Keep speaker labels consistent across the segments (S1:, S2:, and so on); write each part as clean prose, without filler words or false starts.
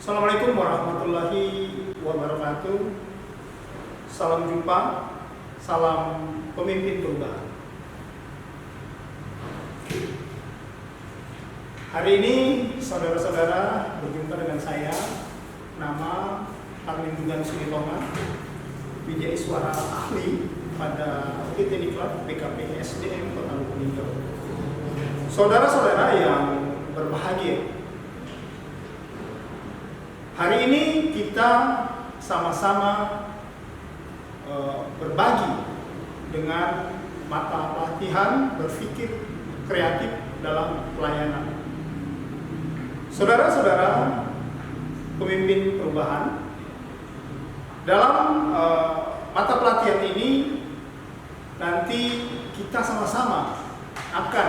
S1: Assalamualaikum warahmatullahi wabarakatuh. Salam jumpa, salam pemimpin perubahan. Hari ini saudara-saudara berjumpa dengan saya, nama Parlindungan Silitonga, Widya Iswara ahli pada PT Diklat BKP SDM Kota Lubuk Linggau. Saudara-saudara yang berbahagia, hari ini kita sama-sama berbagi dengan mata pelatihan berpikir kreatif dalam pelayanan. Saudara-saudara pemimpin perubahan, dalam mata pelatihan ini nanti kita sama-sama akan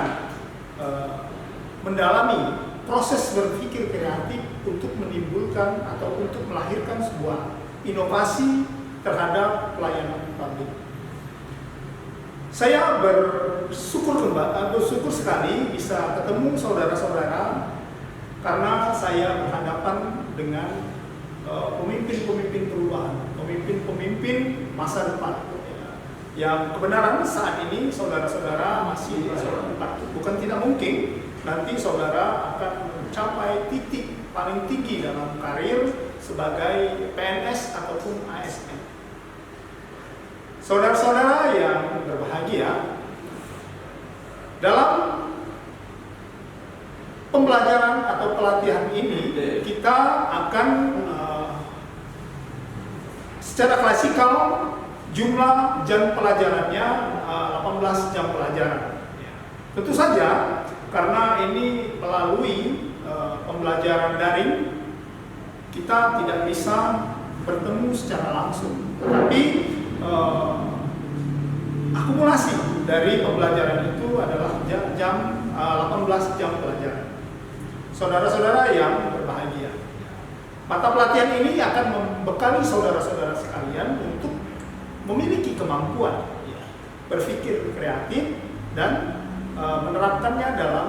S1: mendalami proses berpikir kreatif untuk menimbulkan atau untuk melahirkan sebuah inovasi terhadap pelayanan publik. Saya bersyukur sekali bisa ketemu saudara-saudara karena saya berhadapan dengan pemimpin-pemimpin perubahan, pemimpin-pemimpin masa depan. Yang kebenaran saat ini saudara-saudara masih di masa depan. Bukan tidak mungkin nanti saudara akan mencapai titik paling tinggi dalam karir sebagai PNS ataupun ASN. Saudara-saudara yang berbahagia, dalam pembelajaran atau pelatihan ini kita akan secara klasikal jumlah jam pelajarannya 18 jam pelajaran. Tentu saja karena ini melalui pembelajaran daring, kita tidak bisa bertemu secara langsung, tetapi akumulasi dari pembelajaran itu adalah 18 jam pelajaran. Saudara-saudara yang berbahagia, mata pelatihan ini akan membekali saudara-saudara sekalian untuk memiliki kemampuan berpikir kreatif dan menerapkannya dalam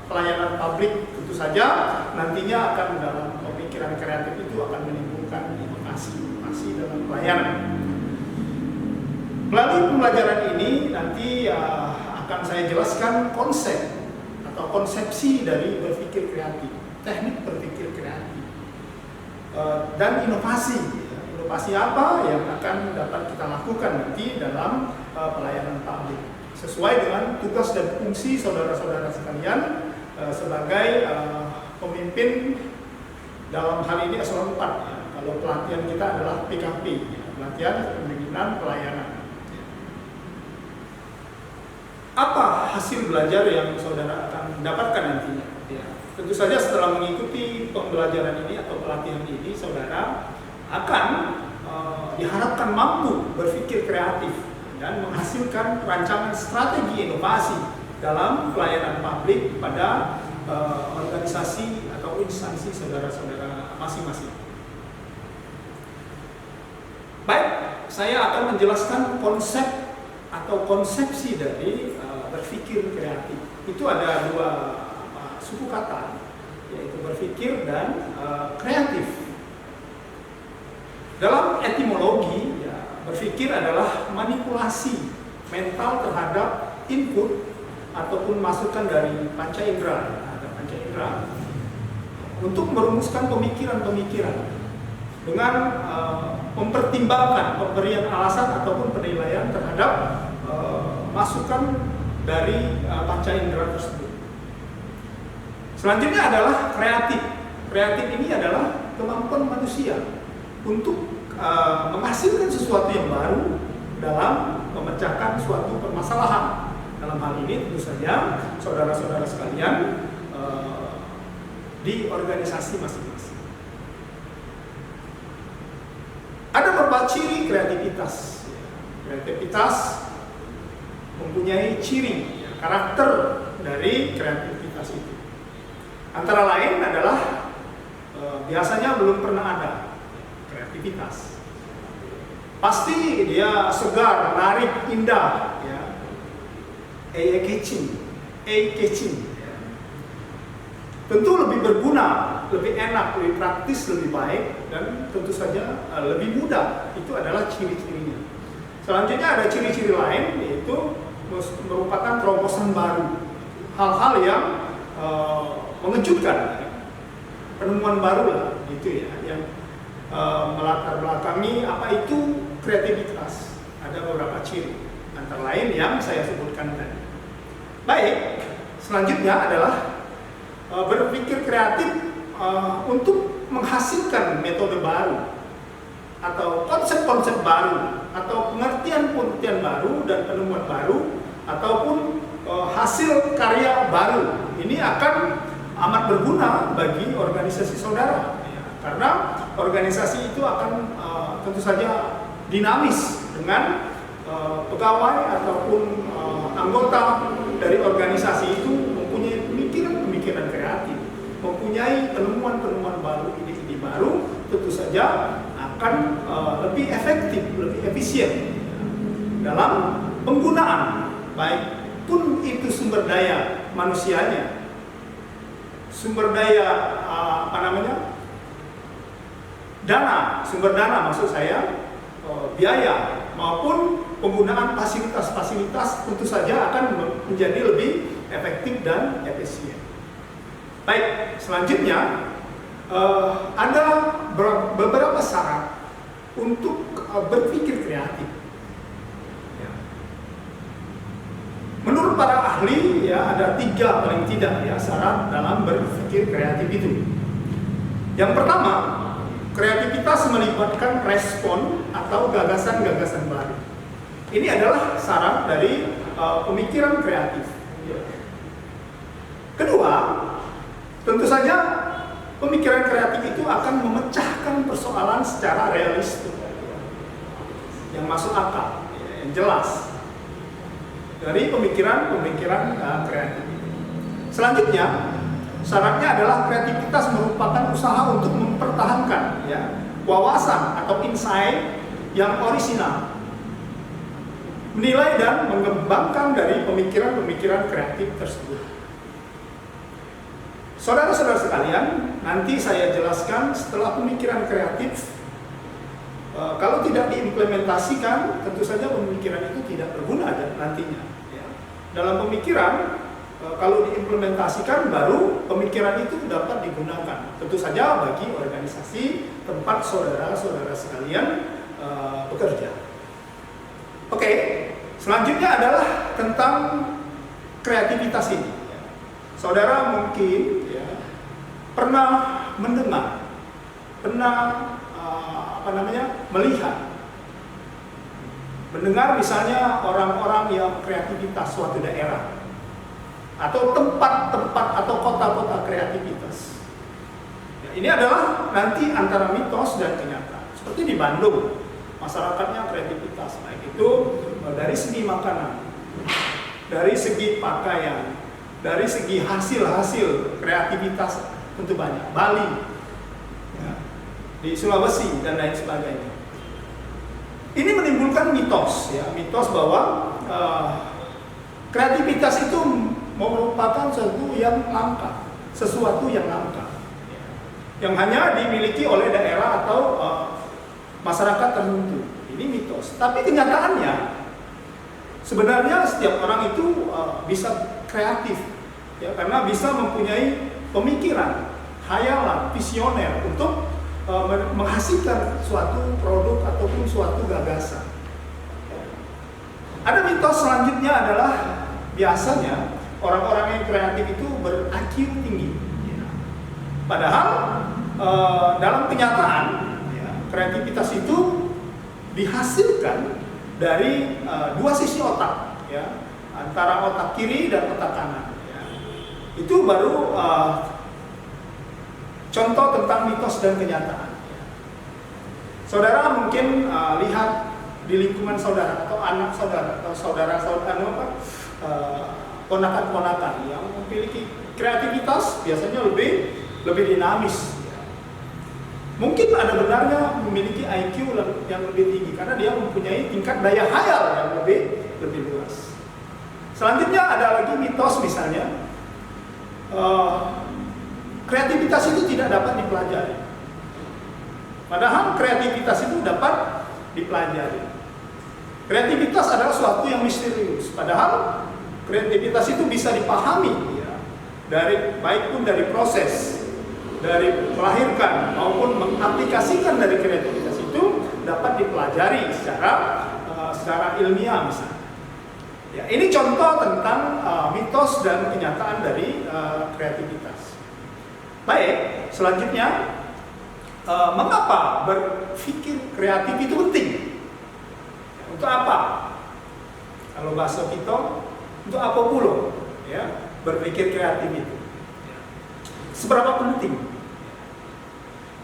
S1: pelayanan publik. Tentu saja nantinya akan dalam pemikiran kreatif itu akan menimbulkan inovasi dalam pelayanan. Melalui pembelajaran ini nanti akan saya jelaskan konsep atau konsepsi dari berpikir kreatif, teknik berpikir kreatif, dan inovasi. Inovasi apa yang akan dapat kita lakukan nanti dalam pelayanan publik sesuai dengan tugas dan fungsi saudara-saudara sekalian sebagai pemimpin dalam hal ini eselon 4. Kalau pelatihan kita adalah PKP, pelatihan kepemimpinan pelayanan. Apa hasil belajar yang saudara akan dapatkan nantinya? Tentu saja setelah mengikuti pembelajaran ini atau pelatihan ini, saudara akan diharapkan mampu berpikir kreatif dan menghasilkan rancangan strategi inovasi dalam pelayanan publik pada organisasi atau instansi saudara-saudara masing-masing. Baik, saya akan menjelaskan konsep atau konsepsi dari berpikir kreatif. Itu ada dua suku kata, yaitu berpikir dan kreatif. Dalam etimologi, berpikir adalah manipulasi mental terhadap input ataupun masukan dari panca indera, untuk merumuskan pemikiran-pemikiran dengan mempertimbangkan pemberian alasan ataupun penilaian terhadap masukan dari panca indera tersebut. Selanjutnya adalah kreatif. Kreatif ini adalah kemampuan manusia untuk menghasilkan sesuatu yang baru dalam memecahkan suatu permasalahan. Dalam hal ini tentu saja saudara-saudara sekalian di organisasi masing-masing. Ada beberapa ciri kreativitas. Kreativitas mempunyai ciri, karakter dari kreativitas itu. Antara lain adalah biasanya belum pernah ada kreativitas. Pasti dia segar, menarik, indah, eye-catching. tentu lebih berguna, lebih enak, lebih praktis, lebih baik, dan tentu saja lebih mudah. Itu adalah ciri-cirinya. Selanjutnya ada ciri-ciri lain, yaitu merupakan terobosan baru, hal-hal yang mengejutkan, penemuan baru lah, gitu ya, yang melatar belakangi apa itu kreativitas. Ada beberapa ciri, antara lain yang saya sebutkan tadi. Baik, selanjutnya adalah berpikir kreatif untuk menghasilkan metode baru atau konsep-konsep baru atau pengertian-pengertian baru dan penemuan baru ataupun hasil karya baru. Ini akan amat berguna bagi organisasi saudara ya, karena organisasi itu akan tentu saja dinamis dengan pegawai ataupun anggota dari organisasi itu mempunyai pemikiran kreatif, mempunyai penemuan-penemuan baru, ide-ide baru, tentu saja akan lebih efektif, lebih efisien dalam penggunaan, baik pun itu sumber daya manusianya, sumber daya dana, sumber dana maksud saya, biaya maupun penggunaan fasilitas-fasilitas tentu saja akan menjadi lebih efektif dan efisien. Baik, selanjutnya ada beberapa syarat untuk berpikir kreatif. Menurut para ahli ya ada 3 paling tidak ya syarat dalam berpikir kreatif itu. Yang pertama, kreativitas melibatkan respon atau gagasan-gagasan baru. Ini adalah syarat dari pemikiran kreatif. Kedua, tentu saja pemikiran kreatif itu akan memecahkan persoalan secara realistis, yang masuk akal, yang jelas dari pemikiran kreatif. Selanjutnya, syaratnya adalah kreativitas merupakan usaha untuk mempertahankan ya, wawasan atau insight yang orisinal, menilai dan mengembangkan dari pemikiran-pemikiran kreatif tersebut. Saudara-saudara sekalian, nanti saya jelaskan setelah pemikiran kreatif, kalau tidak diimplementasikan, tentu saja pemikiran itu tidak berguna nantinya. Ya. Dalam pemikiran, kalau diimplementasikan, baru pemikiran itu dapat digunakan. Tentu saja bagi organisasi tempat saudara-saudara sekalian bekerja. Oke, selanjutnya adalah tentang kreativitas ini. Saudara mungkin ya, pernah mendengar, pernah melihat, mendengar misalnya orang-orang yang kreativitas suatu daerah atau tempat-tempat atau kota-kota kreativitas. Ya, ini adalah nanti antara mitos dan kenyataan. Seperti di Bandung, masyarakatnya kreativitas, baik itu dari segi makanan, dari segi pakaian, dari segi hasil-hasil kreativitas tentu banyak. Bali, ya, di Sulawesi dan lain sebagainya. Ini menimbulkan mitos, ya, mitos bahwa kreativitas itu merupakan sesuatu yang langka, yang hanya dimiliki oleh daerah atau masyarakat tertentu. Ini mitos. Tapi kenyataannya sebenarnya setiap orang itu bisa kreatif, ya, karena bisa mempunyai pemikiran, hayalan, visioner untuk menghasilkan suatu produk ataupun suatu gagasan. Ada mitos selanjutnya adalah biasanya orang-orang yang kreatif itu ber-IQ tinggi. Padahal dalam kenyataan ya, kreativitas itu dihasilkan dari dua sisi otak, ya, antara otak kiri dan otak kanan. Ya. Itu baru contoh tentang mitos dan kenyataan. Saudara mungkin lihat di lingkungan saudara atau anak saudara atau saudara-saudara ponakan-ponakan yang memiliki kreativitas biasanya lebih dinamis. Mungkin ada benarnya memiliki IQ yang lebih tinggi karena dia mempunyai tingkat daya hayal yang lebih luas. Selanjutnya ada lagi mitos misalnya kreativitas itu tidak dapat dipelajari. Padahal kreativitas itu dapat dipelajari. Kreativitas adalah suatu yang misterius. Padahal kreativitas itu bisa dipahami, ya, baik pun dari proses, dari melahirkan maupun mengaplikasikan dari kreativitas itu dapat dipelajari secara ilmiah misalnya. Ya, ini contoh tentang mitos dan kenyataan dari kreativitas. Baik, selanjutnya mengapa berpikir kreatif itu penting? Untuk apa? Kalau bahasa kita, untuk apa pula? Ya, berpikir kreatif itu. Seberapa penting?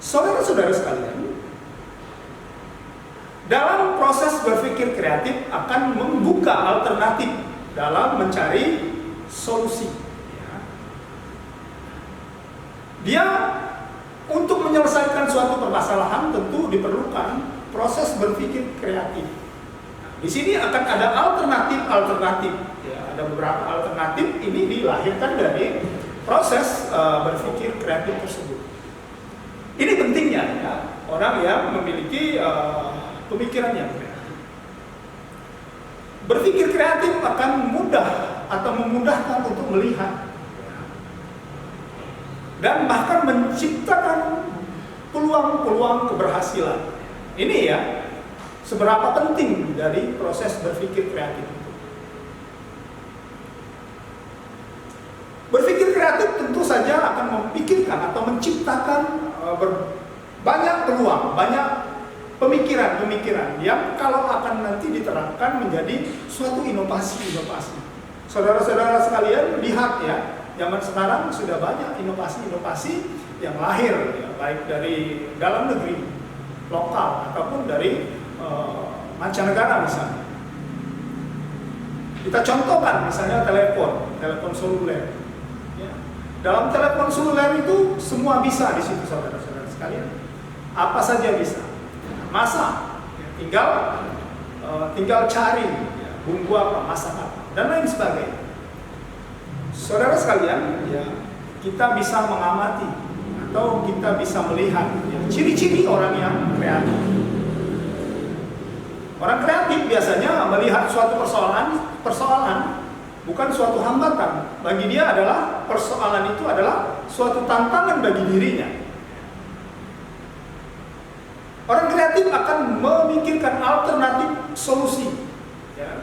S1: Saudara-saudara sekalian, dalam proses berpikir kreatif akan membuka alternatif dalam mencari solusi. Dia untuk menyelesaikan suatu permasalahan tentu diperlukan proses berpikir kreatif. Di sini akan ada alternatif. Ya, ada beberapa alternatif ini dilahirkan dari proses berpikir kreatif tersebut. Ini pentingnya ya, orang yang memiliki pemikiran yang kreatif. Berpikir kreatif akan mudah atau memudahkan untuk melihat dan bahkan menciptakan peluang-peluang keberhasilan. Ini ya, seberapa penting dari proses berpikir kreatif itu. Berpikir kreatif tentu saja akan memikirkan atau menciptakan banyak peluang, banyak pemikiran-pemikiran yang kalau akan nanti diterapkan menjadi suatu inovasi-inovasi. Saudara-saudara sekalian, lihat ya, zaman sekarang sudah banyak inovasi-inovasi yang lahir, ya, baik dari dalam negeri, lokal, ataupun dari mancanegara misalnya. Kita contohkan misalnya telepon seluler. Ya. Dalam telepon seluler itu semua bisa di situ, saudara-saudara sekalian. Apa saja bisa. Masak, ya, tinggal cari ya, bumbu apa, masak apa, dan lain sebagainya. Saudara sekalian, ya, kita bisa mengamati atau kita bisa melihat ya, ciri-ciri orang yang kreatif. Orang kreatif biasanya melihat suatu persoalan bukan suatu hambatan. Bagi dia adalah persoalan itu adalah suatu tantangan bagi dirinya. Orang kreatif akan memikirkan alternatif solusi ya,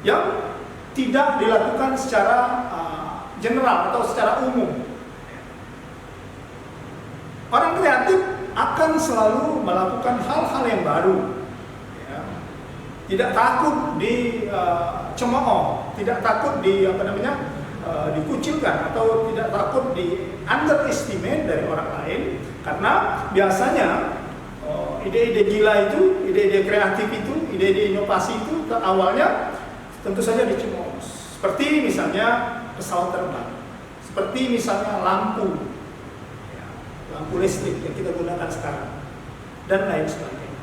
S1: yang tidak dilakukan secara general atau secara umum. Orang kreatif akan selalu melakukan hal-hal yang baru, ya. Tidak takut dicemooh, tidak takut dikucilkan atau tidak takut di underestimate dari orang lain, karena biasanya ide-ide gila itu, ide-ide kreatif itu, ide-ide inovasi itu awalnya tentu saja dicemooh. Seperti misalnya pesawat terbang, seperti misalnya lampu listrik yang kita gunakan sekarang, dan lain sebagainya.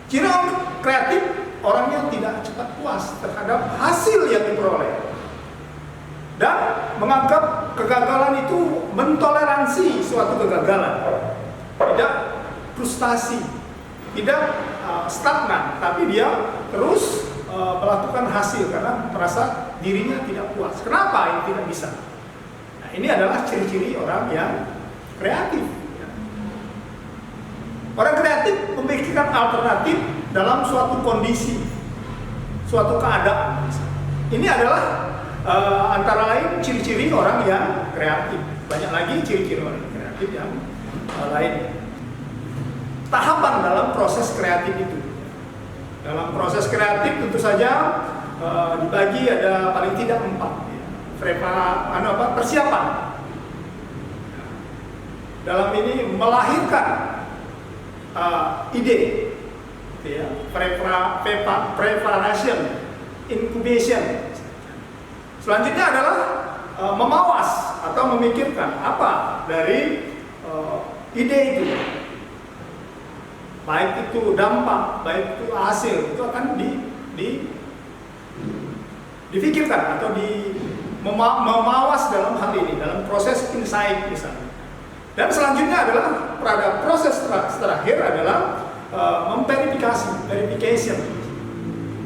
S1: Ciri orang kreatif, orangnya tidak cepat puas terhadap hasil yang diperoleh, dan menganggap kegagalan itu mentoleransi suatu kegagalan, tidak frustasi, tidak stagnan, tapi dia terus melakukan hasil karena merasa dirinya tidak puas. Kenapa ini tidak bisa? Nah, ini adalah ciri-ciri orang yang kreatif. Orang kreatif memikirkan alternatif dalam suatu kondisi, suatu keadaan. Ini adalah antara lain ciri-ciri orang yang kreatif. Banyak lagi ciri-ciri orang kreatif yang lain. Tahapan dalam proses kreatif itu. Dalam proses kreatif tentu saja dibagi ada paling tidak 4. Persiapan. Dalam ini melahirkan ide, ya, preparation, incubation. Selanjutnya adalah memawas atau memikirkan apa dari ide itu. Baik itu dampak, baik itu hasil, itu akan difikirkan atau memawas dalam hal ini, dalam proses insight misalnya. Dan selanjutnya adalah pada proses terakhir adalah memverifikasi, verification.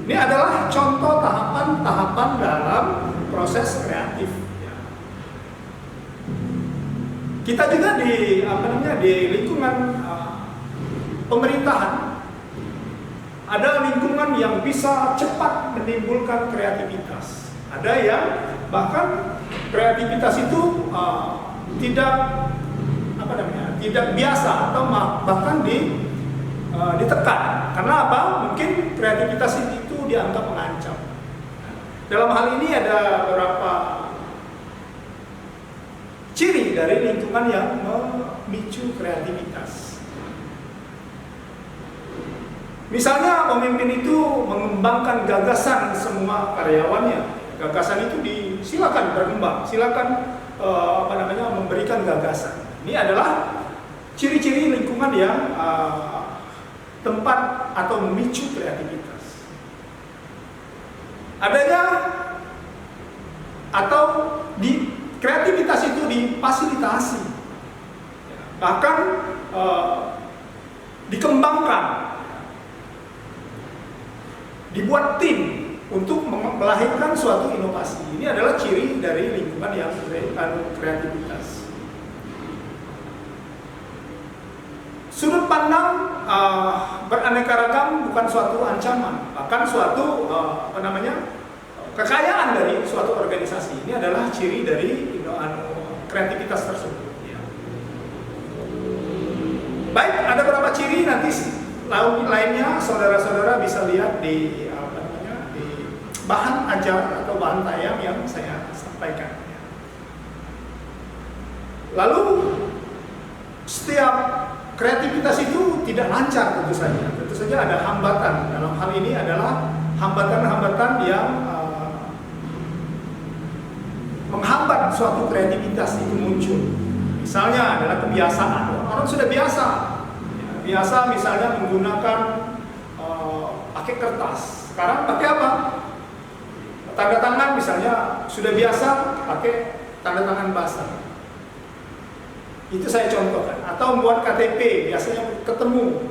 S1: Ini adalah contoh tahapan-tahapan dalam proses kreatif. Kita juga di lingkungan pemerintahan ada lingkungan yang bisa cepat menimbulkan kreativitas. Ada yang bahkan kreativitas itu tidak biasa atau bahkan ditekan. Karena apa? Mungkin kreativitas itu dianggap mengancam. Dalam hal ini ada beberapa ciri dari lingkungan yang memicu kreativitas. Misalnya pemimpin itu mengembangkan gagasan semua karyawannya. Gagasan itu silakan berkembang, silakan memberikan gagasan. Ini adalah ciri-ciri lingkungan yang tempat atau memicu kreativitas. Adanya atau kreativitas itu difasilitasi, bahkan dikembangkan, dibuat tim untuk melahirkan suatu inovasi. Ini adalah ciri dari lingkungan yang kreativitas. Sudut pandang beraneka ragam bukan suatu ancaman, bahkan suatu kekayaan dari suatu organisasi. Ini adalah ciri dari kreativitas tersebut. Ya. Baik, ada beberapa ciri nanti lainnya saudara-saudara bisa lihat di bahan ajar atau bahan tayang yang saya sampaikan. Lalu setiap kreativitas itu tidak lancar tentu saja ada hambatan. Dalam hal ini adalah hambatan-hambatan yang menghambat suatu kreativitas itu muncul. Misalnya adalah kebiasaan. Orang sudah biasa misalnya menggunakan pakai kertas. Sekarang pakai apa? Tanda tangan misalnya sudah biasa pakai tanda tangan basah. Itu saya contohkan. Atau membuat KTP biasanya ketemu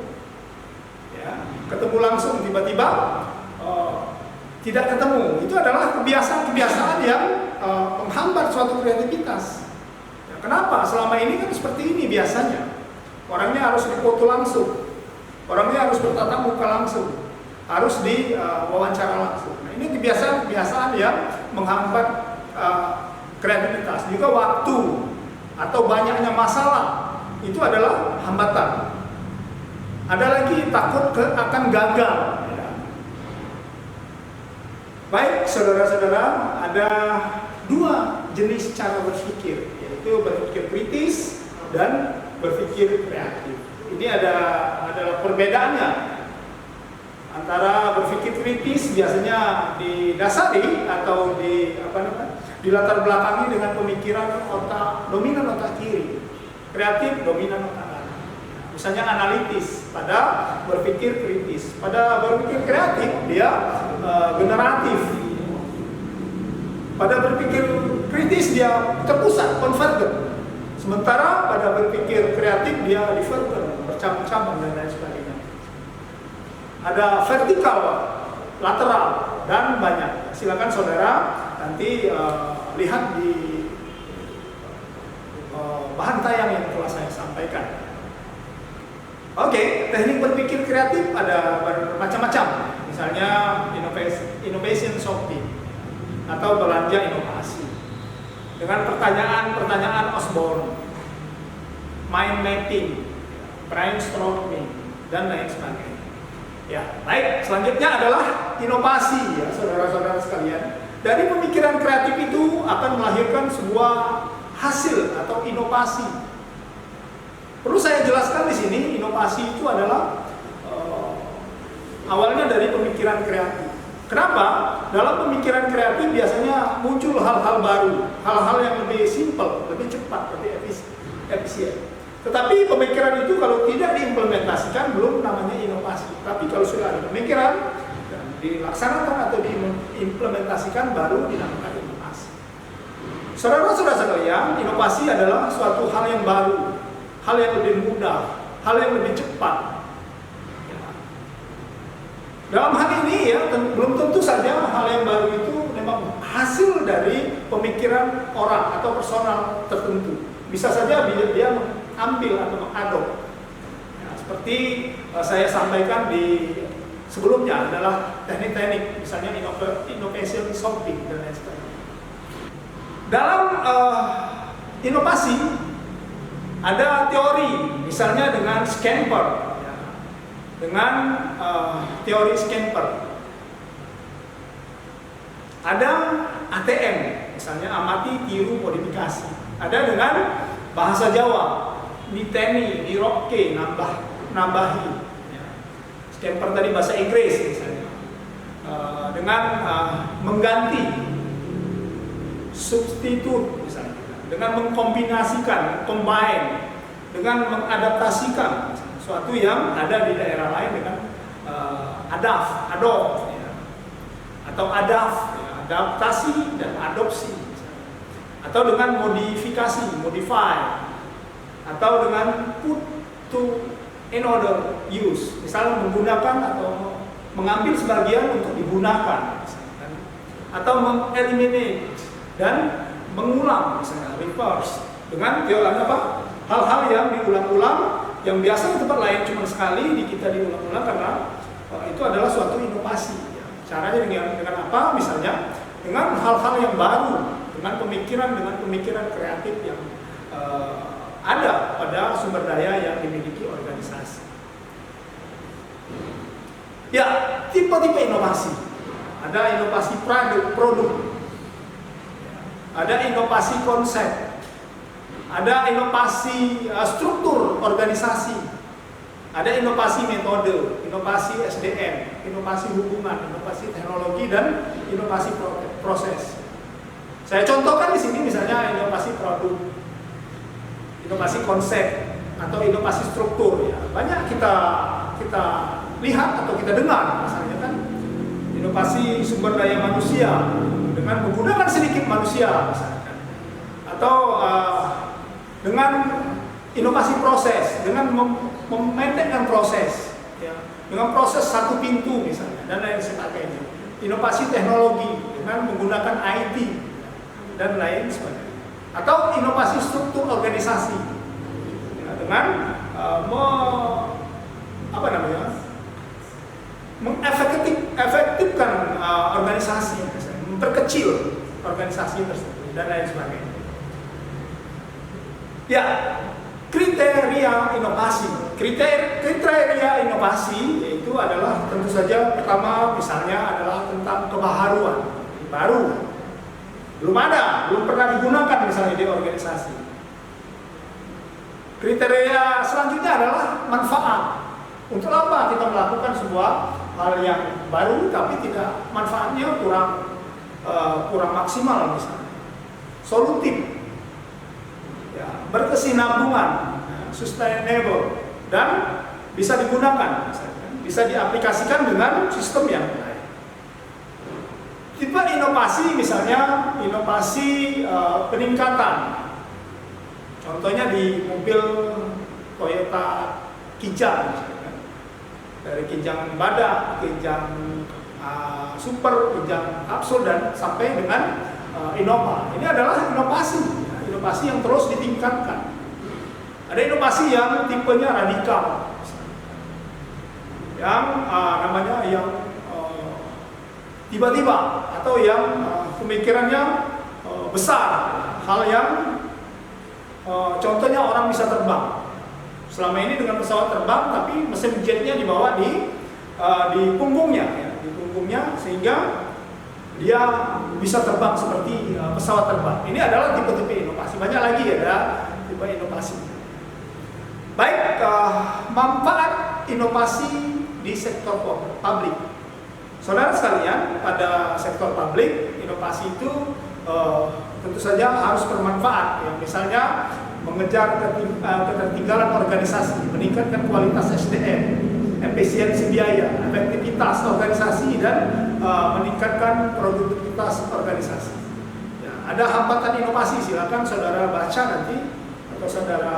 S1: langsung, tiba-tiba tidak ketemu. Itu adalah kebiasaan yang menghambat suatu kreativitas. Ya, kenapa? Selama ini kan seperti ini biasanya. Orangnya harus dipoto langsung, orangnya harus bertatap muka langsung, harus diwawancara langsung. Nah, ini kebiasaan yang menghambat kreativitas. Juga waktu atau banyaknya masalah itu adalah hambatan. Ada lagi takut akan gagal. Ya. Baik, saudara-saudara, ada dua jenis cara berpikir, yaitu berpikir kritis dan berpikir kreatif. Ini adalah perbedaannya antara berpikir kritis biasanya didasari atau dilatar belakangi dengan pemikiran dominan otak kiri, kreatif dominan otak kanan. Misalnya analitis pada berpikir kritis, pada berpikir kreatif dia generatif. Pada berpikir kritis dia terpusat, convergent. Sementara pada berpikir kreatif dia divergent, bercabang-cabang dan lain sebagainya. Ada vertikal, lateral dan banyak. Silakan saudara nanti lihat di bahan tayang yang telah saya sampaikan. Oke, teknik berpikir kreatif ada bermacam-macam. Misalnya innovation shopping atau belanja inovasi dengan pertanyaan Osborne, mind mapping, brainstorming dan lain sebagainya. Ya, baik. Selanjutnya adalah inovasi, ya saudara-saudara sekalian. Dari pemikiran kreatif itu akan melahirkan sebuah hasil atau inovasi. Perlu saya jelaskan di sini, inovasi itu adalah awalnya dari pemikiran kreatif. Kenapa? Dalam pemikiran kreatif biasanya muncul hal-hal baru, hal-hal yang lebih simpel, lebih cepat, lebih efisien. Tetapi pemikiran itu kalau tidak diimplementasikan belum namanya inovasi. Tapi kalau sudah ada pemikiran dan dilaksanakan atau diimplementasikan baru dinamakan inovasi. Saudara-saudara sekalian, inovasi adalah suatu hal yang baru, hal yang lebih mudah, hal yang lebih cepat. Dalam hal ini ya, belum tentu saja hal yang baru itu memang hasil dari pemikiran orang atau personal tertentu. Bisa saja dia mengambil atau mengadop. Ya, seperti saya sampaikan di sebelumnya adalah teknik-teknik, misalnya innovation shopping dan lain sebagainya. Dalam inovasi ada teori, misalnya dengan Scamper, ya. Dengan teori Scamper. Ada ATM, misalnya amati, tiru, modifikasi. Ada dengan bahasa Jawa, niteni, nirokke, nambahi. Ya. Scamper tadi bahasa Inggris misalnya. Dengan mengganti, substitut misalnya, dengan mengkombinasikan, combine, dengan mengadaptasikan sesuatu yang ada di daerah lain dengan adopt, ya. Atau adaptasi dan adopsi, atau dengan modifikasi, modify, atau dengan put to another use, misalnya menggunakan atau mengambil sebagian untuk digunakan, misalnya, atau mengeliminate dan mengulang, misalnya reverse, dengan teori apa? Hal-hal yang diulang-ulang, yang biasa di tempat lain cuma sekali, di kita diulang-ulang karena itu adalah suatu inovasi. Ya. Caranya dengan apa? Misalnya dengan hal-hal yang baru, dengan pemikiran kreatif yang ada pada sumber daya yang dimiliki organisasi. Ya, tipe-tipe inovasi. Ada inovasi produk. Ada inovasi konsep, ada inovasi struktur organisasi, ada inovasi metode, inovasi SDM, inovasi hubungan, inovasi teknologi, dan inovasi proses. Saya contohkan di sini misalnya inovasi produk, inovasi konsep, atau inovasi struktur. Ya. Banyak kita lihat atau kita dengar, misalnya kan inovasi sumber daya manusia, dengan menggunakan sedikit manusia misalkan, atau dengan inovasi proses, dengan memendekkan proses, ya, dengan proses satu pintu misalnya, dan lain sebagainya. Inovasi teknologi dengan menggunakan IT dan lain sebagainya, atau inovasi struktur organisasi, ya, dengan mengefektifkan organisasi, misalnya, memperkecil organisasi tersebut dan lain sebagainya. Ya, kriteria inovasi. Kriteria inovasi yaitu adalah tentu saja pertama misalnya adalah tentang kebaharuan, baru, belum ada, belum pernah digunakan misalnya di organisasi. Kriteria selanjutnya adalah manfaat. Untuk apa kita melakukan sebuah hal yang baru tapi tidak manfaatnya kurang maksimal misalnya. Solutif, ya, berkesinambungan, sustainable, dan bisa digunakan, misalnya, bisa diaplikasikan dengan sistem yang lain. Tipe inovasi misalnya inovasi peningkatan. Contohnya di mobil Toyota Kijang, misalnya. Dari Kijang Badak, Kijang Super, Kijang Kapsul, dan sampai dengan Innova. Ini adalah inovasi, ya, inovasi yang terus ditingkatkan. Ada inovasi yang tipenya radikal, yang namanya yang tiba-tiba, atau yang pemikirannya besar, hal yang contohnya orang bisa terbang. Selama ini dengan pesawat terbang, tapi mesin jetnya dibawa di punggungnya, ya, di punggungnya, sehingga dia bisa terbang seperti pesawat terbang. Ini adalah tipe-tipe inovasi. Banyak lagi ada tipe inovasi. Baik, manfaat inovasi di sektor publik. Saudara sekalian, pada sektor publik, inovasi itu tentu saja harus bermanfaat. Ya. Misalnya mengejar ketertinggalan organisasi, meningkatkan kualitas SDM, efisiensi biaya, efektivitas organisasi, dan meningkatkan produktivitas organisasi. Ya. ada hambatan inovasi, silakan saudara baca nanti atau saudara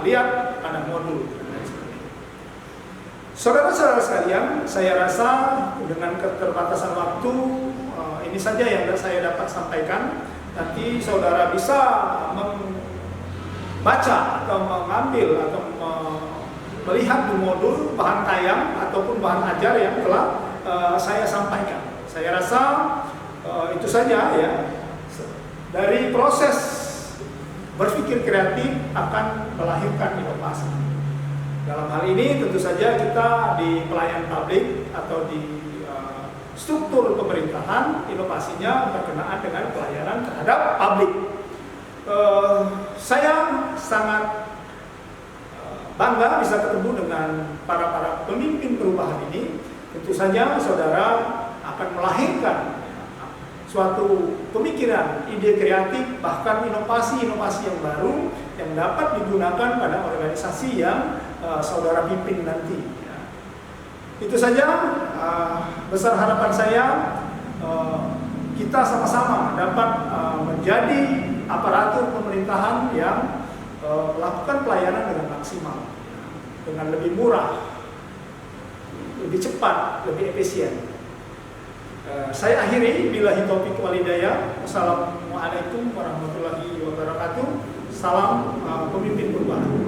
S1: lihat ada modul. Saudara-saudara sekalian, saya rasa dengan keterbatasan waktu ini saja yang saya dapat sampaikan. Nanti saudara bisa membaca atau mengambil atau melihat di modul bahan tayang ataupun bahan ajar yang telah saya sampaikan. Saya rasa itu saja ya. Dari proses berpikir kreatif akan melahirkan inovasi. Dalam hal ini tentu saja kita di pelayan publik atau di struktur pemerintahan, inovasinya berkenaan dengan pelayanan terhadap publik. Saya sangat bangga bisa ketemu dengan para pemimpin perubahan ini. Tentu saja saudara akan melahirkan suatu pemikiran, ide kreatif, bahkan inovasi-inovasi yang baru yang dapat digunakan pada organisasi yang saudara pimpin nanti. Itu saja besar harapan saya, kita sama-sama dapat menjadi aparatur pemerintahan yang melakukan pelayanan dengan maksimal, dengan lebih murah, lebih cepat, lebih efisien. Saya akhiri, billahi taufiq wal hidayah. Wassalamualaikum warahmatullahi wabarakatuh. Salam pemimpin perubahan.